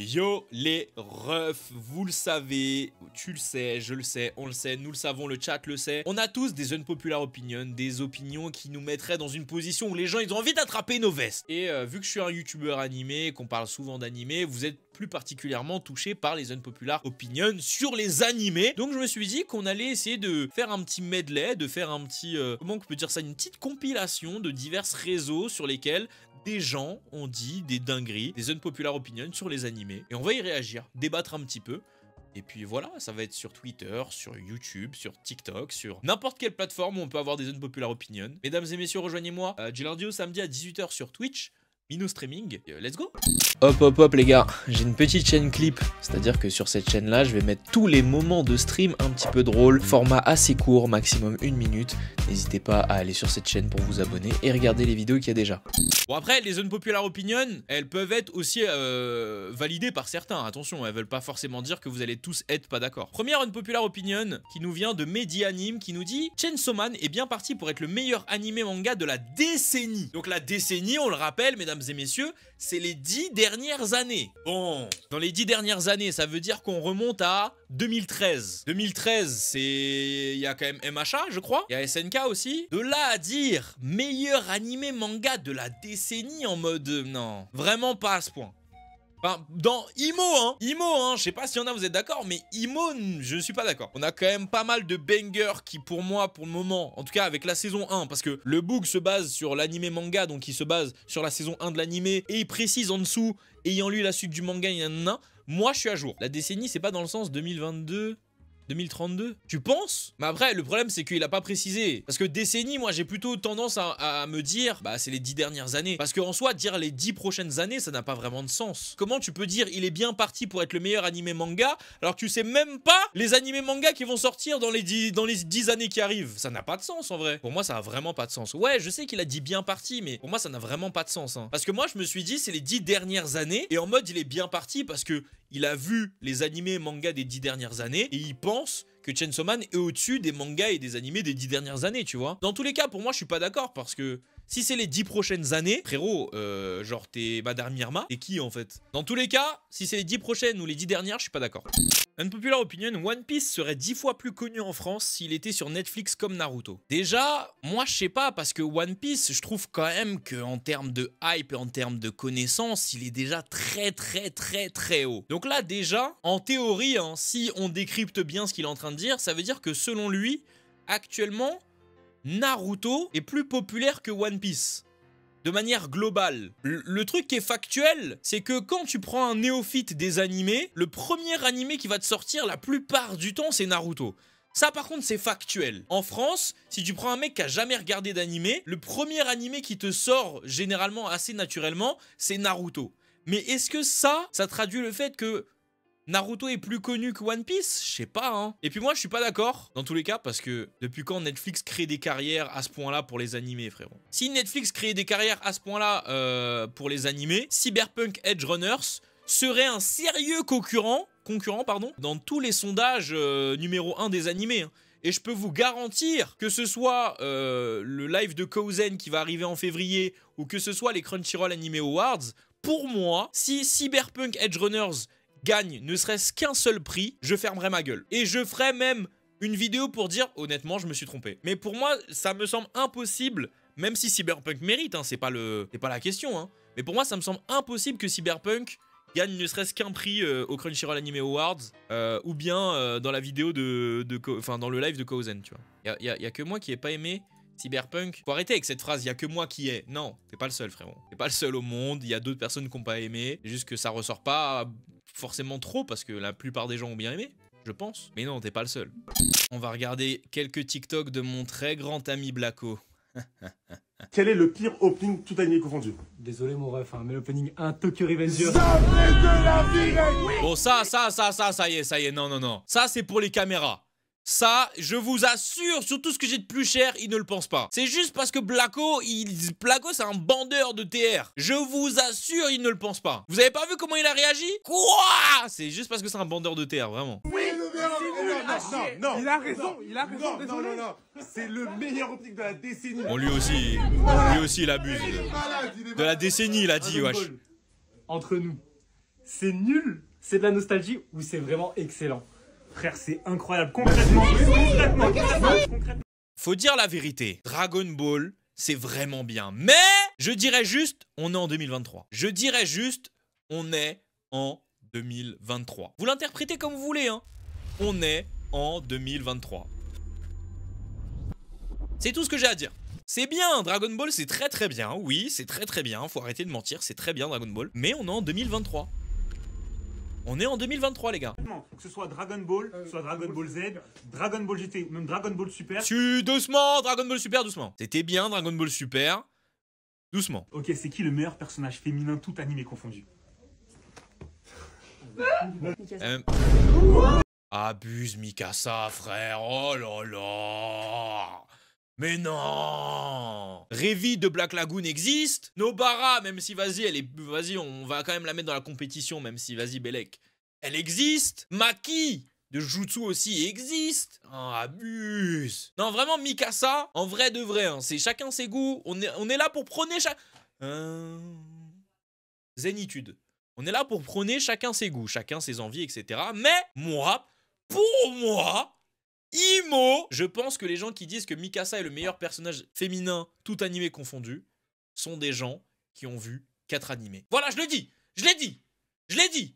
Yo les refs, vous le savez, tu le sais, je le sais, on le sait, nous le savons, le chat le sait. On a tous des unpopular opinions, des opinions qui nous mettraient dans une position où les gens ils ont envie d'attraper nos vestes. Et vu que je suis un youtubeur animé, qu'on parle souvent d'animé, vous êtes plus particulièrement touché par les unpopular opinions sur les animés. Donc je me suis dit qu'on allait essayer de faire un petit medley, de faire un petit, comment on peut dire ça, une petite compilation de divers réseaux sur lesquels des gens ont dit des dingueries, des unpopular opinions sur les animés. Et on va y réagir, débattre un petit peu. Et puis voilà, ça va être sur Twitter, sur YouTube, sur TikTok, sur n'importe quelle plateforme où on peut avoir des unpopular opinions. Mesdames et messieurs, rejoignez-moi du lundi au samedi à 18 h sur Twitch. Mino Streaming, let's go. Hop hop hop les gars, j'ai une petite chaîne clip, c'est-à-dire que sur cette chaîne là je vais mettre tous les moments de stream un petit peu drôles, format assez court, maximum 1 minute. N'hésitez pas à aller sur cette chaîne pour vous abonner et regarder les vidéos qu'il y a déjà. Bon après les unpopular opinions, elles peuvent être aussi validées par certains, attention, elles veulent pas forcément dire que vous allez tous être pas d'accord. Première unpopular opinion qui nous vient de Medianime qui nous dit Chainsaw Man est bien parti pour être le meilleur animé manga de la décennie. Donc la décennie, on le rappelle mesdames et messieurs, c'est les 10 dernières années. Bon, dans les 10 dernières années, ça veut dire qu'on remonte à 2013. 2013, c'est... il y a quand même MHA, je crois. Il y a SNK aussi. De là à dire meilleur animé manga de la décennie en mode... non, vraiment pas à ce point. Enfin, dans Imo, je sais pas s'il y en a, vous êtes d'accord, mais Imo, je suis pas d'accord. On a quand même pas mal de bangers qui, pour moi, pour le moment, en tout cas avec la saison 1, parce que le book se base sur l'animé manga, donc il se base sur la saison 1 de l'animé, et il précise en dessous, ayant lu la suite du manga, il y en a un. Moi, je suis à jour. La décennie, c'est pas dans le sens 2022 2032, tu penses? Mais après, le problème, c'est qu'il a pas précisé. Parce que décennie, moi, j'ai plutôt tendance à me dire, bah, c'est les 10 dernières années. Parce qu'en soi, dire les 10 prochaines années, ça n'a pas vraiment de sens. Comment tu peux dire, il est bien parti pour être le meilleur animé manga, alors que tu sais même pas les animés manga qui vont sortir dans les 10 années qui arrivent? Ça n'a pas de sens, en vrai. Pour moi, ça a vraiment pas de sens. Ouais, je sais qu'il a dit bien parti, mais pour moi, ça n'a vraiment pas de sens. Hein. Parce que moi, je me suis dit, c'est les 10 dernières années, et en mode, il est bien parti parce que il a vu les animés mangas des 10 dernières années et il pense que Chainsaw Man est au-dessus des mangas et des animés des 10 dernières années, tu vois. Dans tous les cas, pour moi, je suis pas d'accord parce que si c'est les 10 prochaines années, frérot, genre t'es Madame Irma, et qui en fait? Dans tous les cas, si c'est les 10 prochaines ou les 10 dernières, je suis pas d'accord. Unpopular opinion, One Piece serait 10 fois plus connu en France s'il était sur Netflix comme Naruto. Déjà, moi je sais pas, parce que One Piece, je trouve quand même qu'en termes de hype et en termes de connaissances, il est déjà très haut. Donc là déjà, en théorie, hein, si on décrypte bien ce qu'il est en train de dire, ça veut dire que selon lui, actuellement, Naruto est plus populaire que One Piece. De manière globale. Le truc qui est factuel, c'est que quand tu prends un néophyte des animés, le premier animé qui va te sortir la plupart du temps, c'est Naruto. Ça par contre c'est factuel. En France, si tu prends un mec qui a jamais regardé d'animé, le premier animé qui te sort généralement assez naturellement, c'est Naruto. Mais est-ce que ça traduit le fait que Naruto est plus connu que One Piece? Je sais pas, hein. Et puis moi, je suis pas d'accord, dans tous les cas, parce que depuis quand Netflix crée des carrières à ce point-là pour les animés, frérot? Si Netflix crée des carrières à ce point-là pour les animés, Cyberpunk Edge Runners serait un sérieux concurrent, dans tous les sondages numéro 1 des animés, hein. Et je peux vous garantir que ce soit le live de Kouzen qui va arriver en février, ou que ce soit les Crunchyroll Anime Awards, pour moi, si Cyberpunk Edge Runners gagne ne serait-ce qu'un seul prix, je fermerai ma gueule. Et je ferai même une vidéo pour dire, honnêtement, je me suis trompé. Mais pour moi, ça me semble impossible, même si Cyberpunk mérite, hein, c'est pas la question, hein. Mais pour moi, ça me semble impossible que Cyberpunk gagne ne serait-ce qu'un prix au Crunchyroll Anime Awards, ou bien dans la vidéo enfin dans le live de Kouzen, tu vois. Y a que moi qui ai pas aimé Cyberpunk. Faut arrêter avec cette phrase, il y a que moi qui ai. Non, t'es pas le seul, frérot. T'es pas le seul au monde, il y a d'autres personnes qui n'ont pas aimé. C'est juste que ça ressort pas forcément trop, parce que la plupart des gens ont bien aimé, je pense. Mais non, t'es pas le seul. On va regarder quelques TikTok de mon très grand ami Blacko. Quel est le pire opening tout animé confondu? Désolé mon ref, hein, mais l'opening 1 Tokyo Revengers. Bon, ça y est, non. Ça, c'est pour les caméras. Ça, je vous assure, sur tout ce que j'ai de plus cher, il ne le pense pas. C'est juste parce que Blacko, c'est un bandeur de TR. Je vous assure, il ne le pense pas. Vous avez pas vu comment il a réagi? Quoi? C'est juste parce que c'est un bandeur de TR, vraiment. Oui, non. Il a raison, non. C'est le meilleur opening de la décennie. Bon, lui aussi, il abuse. De la décennie, il a dit, wesh. Entre nous, c'est nul, c'est de la nostalgie ou c'est vraiment excellent? Frère, c'est incroyable. Concrètement. Faut dire la vérité. Dragon Ball, c'est vraiment bien. Mais je dirais juste, on est en 2023. Je dirais juste, on est en 2023. Vous l'interprétez comme vous voulez, hein. On est en 2023. C'est tout ce que j'ai à dire. C'est bien, Dragon Ball, c'est très très bien. Oui, c'est très très bien. Faut arrêter de mentir, c'est très bien Dragon Ball. Mais on est en 2023. On est en 2023, les gars. Que ce soit Dragon Ball, soit Dragon Ball Z, Dragon Ball GT, même Dragon Ball Super. Doucement, Dragon Ball Super, doucement. C'était bien, Dragon Ball Super. Doucement. Ok, c'est qui le meilleur personnage féminin tout animé confondu? Abuse Mikasa, frère. Oh là là. Mais non. Revi de Black Lagoon existe. Nobara, même si vas-y, elle est... Vas-y, on va quand même la mettre dans la compétition, même si, vas-y, Belek. Elle existe. Maki de Jutsu aussi existe. Oh, abuse. Non, vraiment, Mikasa, en vrai de vrai, hein, c'est chacun ses goûts. On est là pour prôner zénitude. On est là pour prôner chacun ses goûts, chacun ses envies, etc. Mais moi, pour moi... Imo, je pense que les gens qui disent que Mikasa est le meilleur personnage féminin, tout animé confondu, sont des gens qui ont vu 4 animés. Voilà, je le dis, je l'ai dit, je l'ai dit.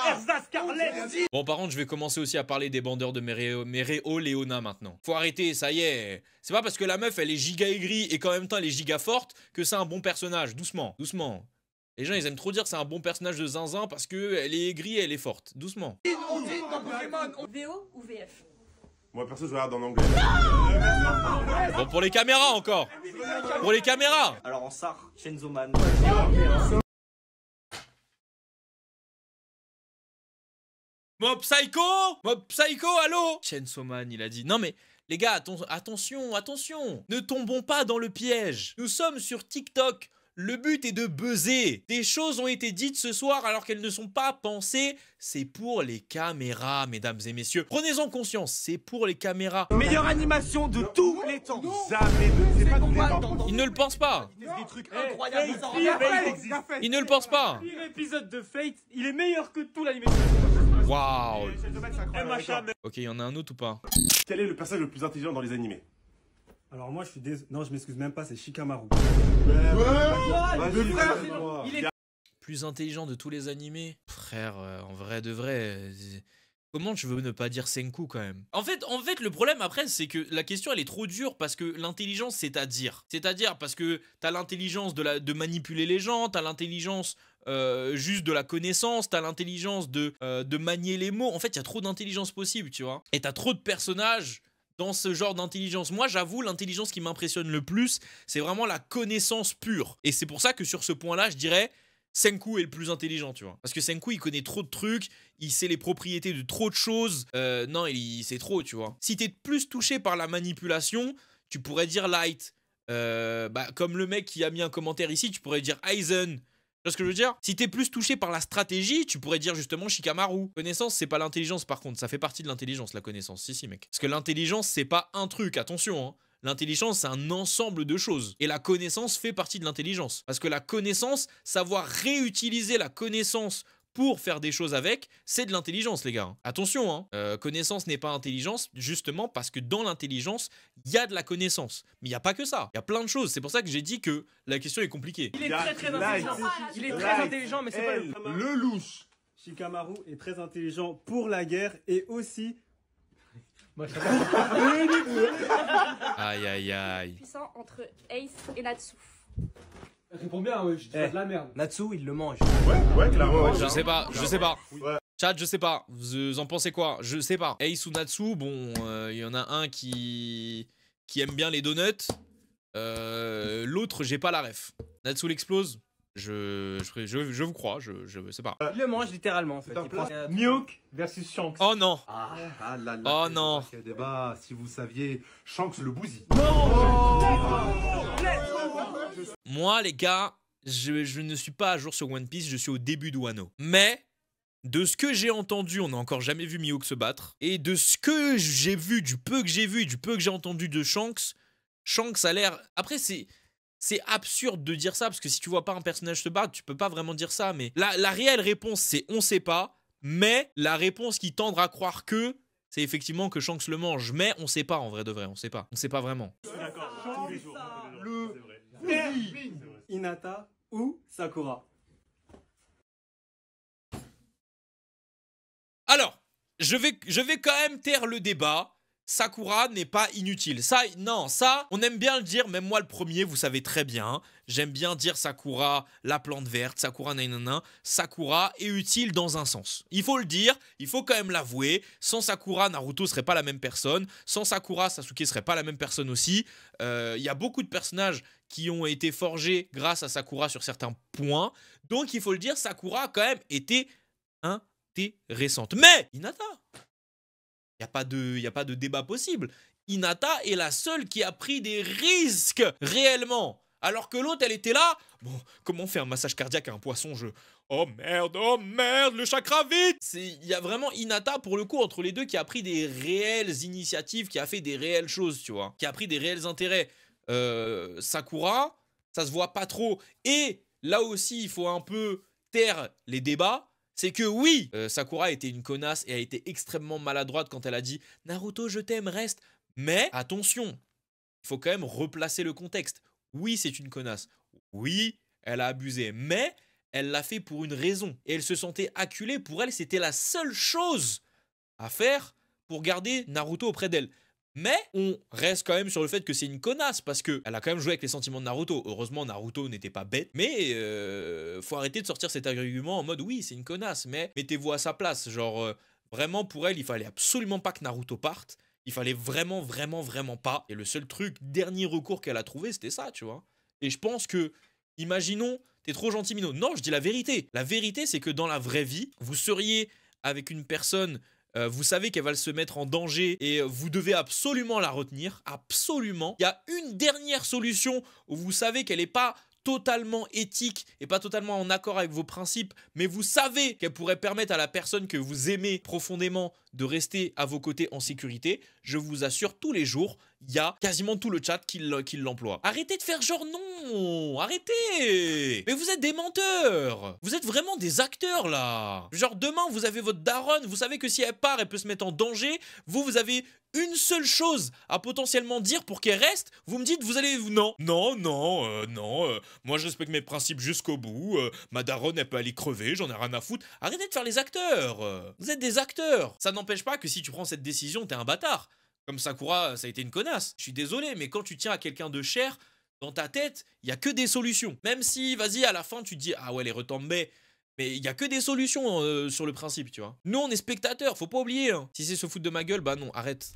Erza Scarlett. Bon, par contre, je vais commencer aussi à parler des bandeurs de Mereo Leona maintenant. Faut arrêter, ça y est. C'est pas parce que la meuf, elle est giga aigrie et qu'en même temps, elle est giga forte que c'est un bon personnage. Doucement, doucement. Les gens, ils aiment trop dire que c'est un bon personnage de zinzin parce qu'elle est aigrie et elle est forte. Doucement. VO ou VF? Moi, perso, je regarde en anglais. Bon, pour les caméras encore. Pour les caméras. Alors en Sar, Chainsaw Man. Mob Psycho, allô. Chainsaw Man, il a dit. Non mais, les gars, attention, attention. Ne tombons pas dans le piège. Nous sommes sur TikTok. Le but est de buzzer. Des choses ont été dites ce soir alors qu'elles ne sont pas pensées. C'est pour les caméras, mesdames et messieurs. Prenez-en conscience, c'est pour les caméras. Meilleure animation de tous les temps. Jamais de... C'est pas tous les temps. Ils ne le pensent pas. Des trucs incroyables. Ils ne le pensent pas. Le pire épisode de Fate, il est meilleur que tout l'anime. Waouh. MHA. Ok, il y en a un autre ou pas? Quel est le personnage le plus intelligent dans les animés? Alors moi je suis désolé, non je m'excuse même pas, c'est Shikamaru. Plus intelligent de tous les animés? Frère, en vrai de vrai... Comment tu veux ne pas dire Senku quand même? En fait, le problème après, c'est que la question elle est trop dure parce que l'intelligence c'est-à-dire parce que t'as l'intelligence de manipuler les gens, t'as l'intelligence juste de la connaissance, t'as l'intelligence de manier les mots. En fait, il y a trop d'intelligence possible, tu vois. Et t'as trop de personnages dans ce genre d'intelligence. Moi, j'avoue, l'intelligence qui m'impressionne le plus, c'est vraiment la connaissance pure. Et c'est pour ça que sur ce point-là, je dirais... Senku est le plus intelligent, tu vois. Parce que Senku, il connaît trop de trucs, il sait les propriétés de trop de choses. Non, il sait trop, tu vois. Si t'es plus touché par la manipulation, tu pourrais dire Light. Comme le mec qui a mis un commentaire ici, tu pourrais dire Aizen. Tu vois ce que je veux dire? Si t'es plus touché par la stratégie, tu pourrais dire justement Shikamaru. Connaissance, c'est pas l'intelligence par contre. Ça fait partie de l'intelligence, la connaissance. Si, mec. Parce que l'intelligence, c'est pas un truc, attention, hein. L'intelligence, c'est un ensemble de choses. Et la connaissance fait partie de l'intelligence. Parce que la connaissance, savoir réutiliser la connaissance pour faire des choses avec, c'est de l'intelligence, les gars. Attention, hein. Connaissance n'est pas intelligence, justement parce que dans l'intelligence, il y a de la connaissance. Mais il n'y a pas que ça. Il y a plein de choses. C'est pour ça que j'ai dit que la question est compliquée. Il est très intelligent. Il est très intelligent, mais c'est pas le louche. Shikamaru est très intelligent pour la guerre et aussi... Aïe, aïe, aïe. Puissant entre Ace et Natsu. Réponds bien, ouais, je dis pas de la merde. Natsu, il le mange. Ouais, clairement. Je sais pas. Ouais. Chat, je sais pas. Vous en pensez quoi? Je sais pas. Ace ou Natsu, bon, il y en a un qui aime bien les donuts. L'autre, j'ai pas la ref. Natsu l'explose. Je vous crois, je sais pas. Il le mange littéralement en fait. Mihawk versus Shanks. Oh non. Ah là là. Oh non. Quel débat, si vous saviez. Shanks le bousille. Moi, les gars, je ne suis pas à jour sur One Piece, je suis au début de Wano. Mais, de ce que j'ai entendu, on n'a encore jamais vu Mihawk se battre. Et de ce que j'ai vu, du peu que j'ai vu, du peu que j'ai entendu de Shanks, Shanks a l'air... Après, c'est c'est absurde de dire ça, parce que si tu vois pas un personnage se battre, tu peux pas vraiment dire ça, mais la réelle réponse, c'est on sait pas, mais la réponse qui tendre à croire que, c'est effectivement que Shanks le mange, mais on sait pas en vrai de vrai, on sait pas vraiment. D'accord, tous les jours. Hinata ou Sakura? Alors, je vais quand même taire le débat. Sakura n'est pas inutile. Ça, non, ça, on aime bien le dire, même moi le premier, vous savez très bien. J'aime bien dire Sakura, la plante verte, Sakura nanana. Sakura est utile dans un sens. Il faut le dire, il faut quand même l'avouer. Sans Sakura, Naruto serait pas la même personne. Sans Sakura, Sasuke serait pas la même personne aussi. Il y a beaucoup de personnages qui ont été forgés grâce à Sakura sur certains points. Donc il faut le dire, Sakura a quand même été intéressante. Mais Hinata, il n'y a pas de débat possible. Hinata est la seule qui a pris des risques réellement. Alors que l'autre, elle était là. Bon, comment faire un massage cardiaque à un poisson? Oh merde, le chakra vite. Il y a vraiment Hinata, pour le coup, entre les deux, qui a pris des réelles initiatives, qui a fait des réelles choses, tu vois. Qui a pris des réels intérêts. Sakura, ça se voit pas trop. Et là aussi, il faut un peu taire les débats. C'est que oui, Sakura était une connasse et a été extrêmement maladroite quand elle a dit « Naruto, je t'aime, reste ». Mais attention, il faut quand même replacer le contexte. Oui, c'est une connasse. Oui, elle a abusé. Mais elle l'a fait pour une raison. Et elle se sentait acculée. Pour elle, c'était la seule chose à faire pour garder Naruto auprès d'elle. Mais on reste quand même sur le fait que c'est une connasse parce qu'elle a quand même joué avec les sentiments de Naruto. Heureusement, Naruto n'était pas bête. Mais faut arrêter de sortir cet argument en mode oui, c'est une connasse, mais mettez-vous à sa place. Genre, vraiment pour elle, il fallait absolument pas que Naruto parte. Il fallait vraiment pas. Et le seul truc, dernier recours qu'elle a trouvé, c'était ça, tu vois. Et je pense que, imaginons, t'es trop gentil, Mino. Non, je dis la vérité. La vérité, c'est que dans la vraie vie, vous seriez avec une personne... vous savez qu'elle va se mettre en danger et vous devez absolument la retenir, absolument. Il y a une dernière solution où vous savez qu'elle n'est pas totalement éthique et pas totalement en accord avec vos principes, mais vous savez qu'elle pourrait permettre à la personne que vous aimez profondément de rester à vos côtés en sécurité. Je vous assure, tous les jours, il y a quasiment tout le chat qui l'emploie. Arrêtez de faire genre non, arrêtez. Mais vous êtes des menteurs. Vous êtes vraiment des acteurs là. Genre demain, vous avez votre daronne, vous savez que si elle part, elle peut se mettre en danger. Vous avez une seule chose à potentiellement dire pour qu'elle reste. Vous me dites, vous allez... Non, moi je respecte mes principes jusqu'au bout. Ma daronne, elle peut aller crever, j'en ai rien à foutre. Arrêtez de faire les acteurs. Vous êtes des acteurs. Ça n'empêche pas que si tu prends cette décision, t'es un bâtard. Comme Sakura, ça a été une connasse. Je suis désolé, mais quand tu tiens à quelqu'un de cher, dans ta tête, il y a que des solutions. Même si, vas-y, à la fin, tu te dis, ah ouais, les retombées. Mais il y a que des solutions sur le principe, tu vois. Nous, on est spectateurs, faut pas oublier. Hein. Si c'est se foutre de ma gueule, bah non, arrête.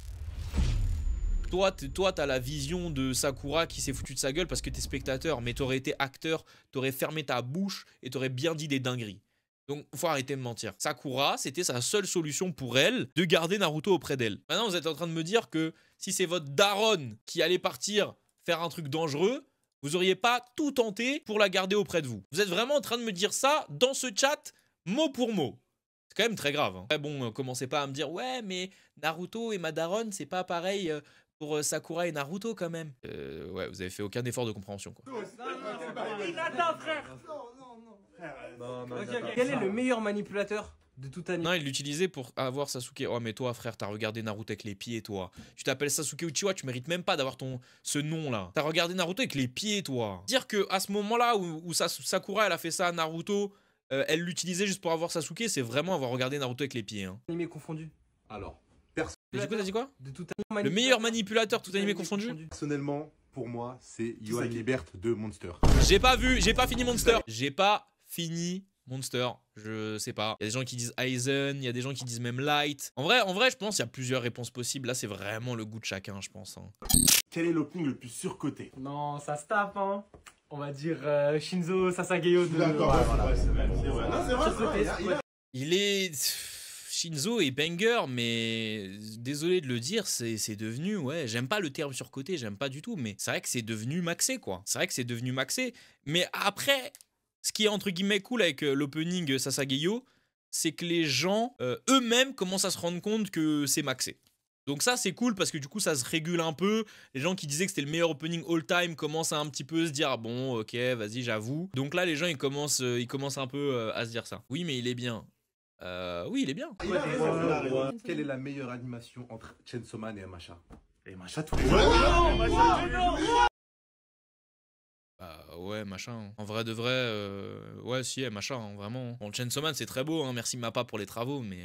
Toi, t'as la vision de Sakura qui s'est foutu de sa gueule parce que t'es spectateur. Mais t'aurais été acteur, t'aurais fermé ta bouche et t'aurais bien dit des dingueries. Donc, faut arrêter de mentir. Sakura, c'était sa seule solution pour elle de garder Naruto auprès d'elle. Maintenant, vous êtes en train de me dire que si c'est votre daronne qui allait partir faire un truc dangereux, vous auriez pas tout tenté pour la garder auprès de vous. Vous êtes vraiment en train de me dire ça dans ce chat, mot pour mot. C'est quand même très grave. Hein. Très bon, commencez pas à me dire « Ouais, mais Naruto et ma daronne, c'est pas pareil pour Sakura et Naruto quand même. » Ouais, vous avez fait aucun effort de compréhension, quoi. Hinata, frère. Quel est le meilleur manipulateur de tout anime? Non, il l'utilisait pour avoir Sasuke. Oh, mais toi, frère, t'as regardé Naruto avec les pieds, toi. Tu t'appelles Sasuke Uchiwa, tu mérites même pas d'avoir ce nom-là. T'as regardé Naruto avec les pieds, toi. Dire que à ce moment-là où Sakura, elle a fait ça à Naruto, elle l'utilisait juste pour avoir Sasuke, c'est vraiment avoir regardé Naruto avec les pieds. Hein. Animé confondu. Alors, t'as dit quoi? De tout anime. Le meilleur manipulateur, tout animé confondu? personnellement, pour moi, c'est Yohan Libert de Monster. J'ai pas fini Monster. J'ai pas fini Monster, je sais pas. Il y a des gens qui disent Aizen, il y a des gens qui disent même Light. En vrai, je pense qu'il y a plusieurs réponses possibles. Là, c'est vraiment le goût de chacun, je pense. Hein. Quel est l'opening le plus surcoté? Non, ça se tape, hein. On va dire Shinzo Sasageyo de... D'accord, Il est... Shinzo est banger, mais désolé de le dire, c'est devenu, ouais, j'aime pas le terme surcoté, j'aime pas du tout, mais c'est vrai que c'est devenu maxé, quoi. C'est vrai que c'est devenu maxé, mais après... Ce qui est entre guillemets cool avec l'opening Sasageyo, c'est que les gens eux-mêmes commencent à se rendre compte que c'est maxé. Donc ça c'est cool parce que du coup ça se régule un peu. Les gens qui disaient que c'était le meilleur opening all time commencent à un petit peu se dire ah bon ok vas-y j'avoue. Donc là les gens ils commencent un peu à se dire ça. Oui mais il est bien. Oui il est bien. Quelle est la meilleure animation entre Chainsaw Man et MHA? Et machin tous les jours. Bah ouais machin. En vrai de vrai ouais si machin vraiment. Bon Chainsaw Man c'est très beau hein. Merci Mappa pour les travaux mais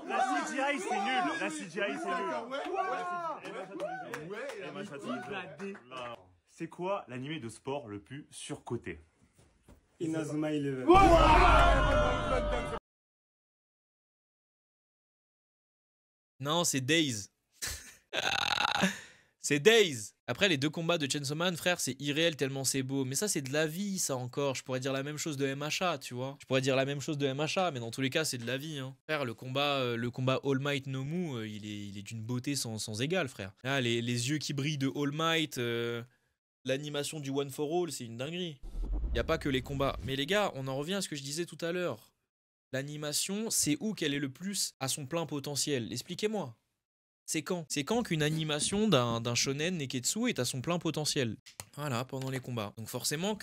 La CGI c'est nul. La CGI c'est nul. C'est quoi l'animé de sport le plus surcoté? Inazuma Eleven. non c'est Days. C'est Days. Après les deux combats de Chainsaw Man, frère, c'est irréel tellement c'est beau. Mais ça c'est de la vie, ça encore. Je pourrais dire la même chose de MHA, tu vois. Je pourrais dire la même chose de MHA, mais dans tous les cas c'est de la vie. Hein. Frère, le combat All Might No Mu, il est d'une beauté sans égale, frère. Là, les yeux qui brillent de All Might, l'animation du One for All, c'est une dinguerie. Y a pas que les combats. Mais les gars, on en revient à ce que je disais tout à l'heure. L'animation, c'est où qu'elle est le plus à son plein potentiel? Expliquez-moi. C'est quand? C'est quand qu'une animation d'un shonen neketsu est à son plein potentiel? Voilà, pendant les combats. Donc forcément,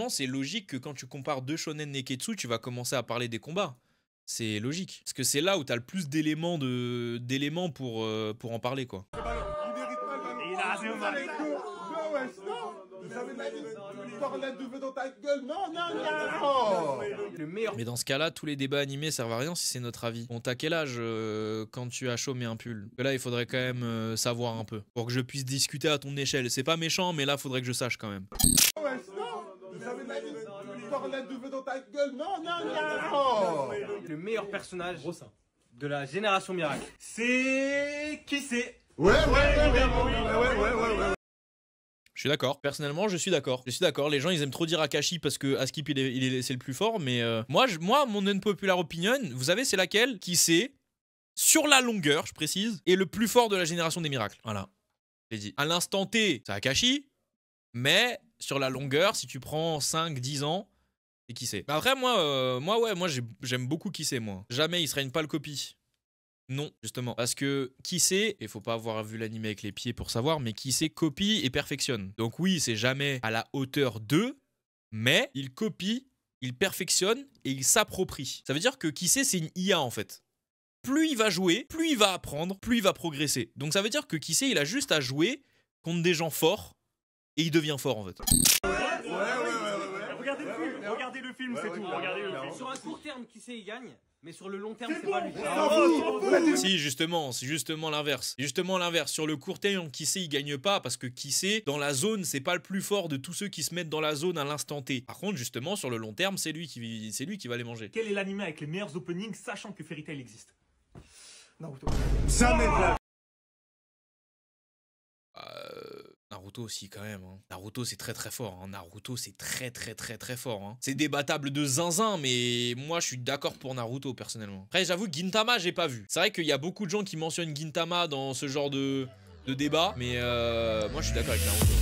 c'est logique que quand tu compares deux shonen neketsu, tu vas commencer à parler des combats. C'est logique. Parce que c'est là où tu as le plus d'éléments pour en parler, quoi. Mais dans ce cas-là, tous les débats animés servent à rien si c'est notre avis. Bon, t'as quel âge quand tu as chaud mais un pull? Que là, il faudrait quand même savoir un peu. Pour que je puisse discuter à ton échelle. C'est pas méchant, mais là, faudrait que je sache quand même. Le meilleur personnage de la génération Miracle. C'est... Qui c'est? Ouais. Je suis d'accord. Personnellement, je suis d'accord. Les gens, ils aiment trop dire Akashi parce que Askip, c'est le plus fort. Mais moi, mon unpopular opinion, vous savez, c'est laquelle? Qui c'est, sur la longueur, je précise, est le plus fort de la génération des miracles. Voilà. J'ai dit. À l'instant T, c'est Akashi. Mais sur la longueur, si tu prends 5-10 ans, c'est qui c'est. Après, moi, j'aime beaucoup qui c'est, moi. Jamais il sera une pâle copie. Non, justement. Parce que qui sait, et faut pas avoir vu l'anime avec les pieds pour savoir, mais qui sait copie et perfectionne. Donc oui, c'est jamais à la hauteur d'eux, mais il copie, il perfectionne et il s'approprie. Ça veut dire que qui sait, c'est une IA en fait. Plus il va jouer, plus il va apprendre, plus il va progresser. Donc ça veut dire que qui sait, il a juste à jouer contre des gens forts et il devient fort en fait. Regardez le film, c'est tout. Regardez le film. Sur un court terme, qui sait, il gagne. Mais sur le long terme, c'est pas lui. Si, justement, c'est justement l'inverse. Justement l'inverse. Sur le court terme, qui sait, il gagne pas parce que qui sait, dans la zone, c'est pas le plus fort de tous ceux qui se mettent dans la zone à l'instant T. Par contre, justement, sur le long terme, c'est lui qui va les manger. Quel est l'anime avec les meilleurs openings, sachant que Fairy Tail existe? Naruto. Jamais de la... Naruto aussi quand même. Hein. Naruto c'est très très fort. Hein. Naruto c'est très fort. Hein. C'est débattable de zinzin, mais moi je suis d'accord pour Naruto personnellement. Après j'avoue Gintama j'ai pas vu. C'est vrai qu'il y a beaucoup de gens qui mentionnent Gintama dans ce genre de débat, mais moi je suis d'accord avec Naruto.